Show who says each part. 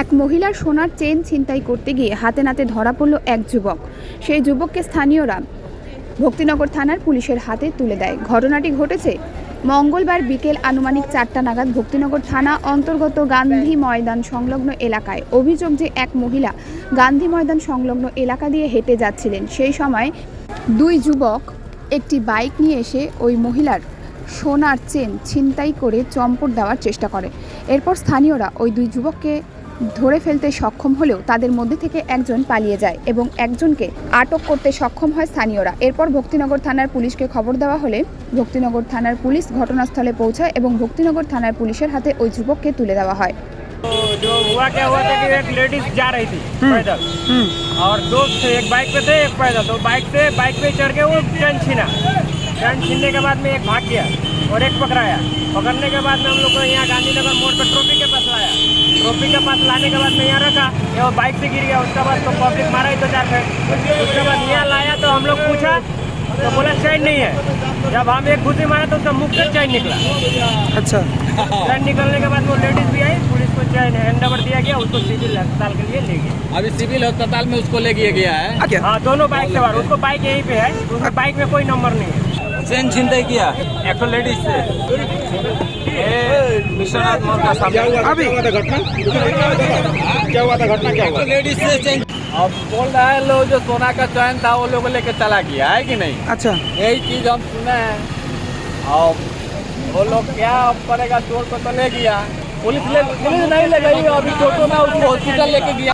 Speaker 1: এক মহিলার সোনার চেন ছিনতাই করতে গিয়ে হাতে নাতে ধরা পড়ল এক যুবক। সেই যুবককে স্থানীয়রা ভক্তিনগর থানার পুলিশের হাতে তুলে দেয়। ঘটনাটি ঘটেছে মঙ্গলবার বিকেল আনুমানিক 4টা নাগাদ ভক্তিনগর থানা অন্তর্গত গান্ধী ময়দান সংলগ্ন এলাকায়। অভিযোগ যে এক মহিলা গান্ধী ময়দান সংলগ্ন এলাকা দিয়ে হেঁটে যাচ্ছিলেন। সেই সময় দুই যুবক একটি বাইক নিয়ে এসে ওই মহিলার সোনার চেন ছিনতাই করে চম্পট দেওয়ার চেষ্টা করে। এরপর স্থানীয়রা ওই দুই যুবককে ধরে ফেলতে সক্ষম হলেও তাদের মধ্যে থেকে একজন পালিয়ে যায় এবং একজনকে আটক করতে সক্ষম হয় স্থানীয়রা। এরপর ভক্তিনগর থানার পুলিশকে খবর দেওয়া হলে ভক্তিনগর থানার পুলিশ ঘটনাস্থলে পৌঁছায় এবং ভক্তিনগর থানার পুলিশের হাতে ওই যুবককে তুলে দেওয়া হয়।
Speaker 2: तो जो हुआ क्या हुआ था कि एक लेडीज जा रही थी पैदल और दो एक बाइक पे थे एक पैदल। तो बाइक पे चढ़ के वो चैन छीनने के बाद में एक भाग गया और एक पकड़ाया। पकड़ने के बाद में हम लोग को यहाँ गांधीनगर मोड़ पे ट्रॉफी के पास लाया। ट्रॉफी के पास लाने के बाद में यहाँ रखा, ये वो बाइक से गिर गया। उसके बाद तो पब्लिक मारा ही तो चार फेंक। उसके बाद यहाँ लाया तो हम लोग पूछा तो बोला चैन नहीं है। जब हम एक घुसी मारा तो उसका मुख से चैन निकला।
Speaker 3: अच्छा,
Speaker 2: चैन निकलने के बाद वो लेडीज भी आई, पुलिस को चैन हैंड ओवर दिया गया, उसको सिविल अस्पताल के लिए ले गया।
Speaker 4: अभी सिविल अस्पताल में उसको ले गया है।
Speaker 3: क्या
Speaker 2: हाँ, दोनों बाइक सवार, उसको बाइक यहीं पे है, उसको बाइक में कोई नंबर नहीं है।
Speaker 4: चेन छिनताई किया
Speaker 2: एक तो लेडीज से
Speaker 4: विश्वनाथ मॉल का सामने।
Speaker 3: अभी
Speaker 4: क्या हुआ था घटना, क्या हुआ? लेडीज से चेन अब बोल रहा है लोग जो सोना का चैन था वो लोग लेके चला गया है कि नहीं।
Speaker 3: अच्छा,
Speaker 4: यही चीज हम सुने हैं। और वो लोग क्या करेगा, चोर को तो ले गया, पुलिस नहीं ले गई। अभी टोटो में उसको हॉस्पिटल लेके गया।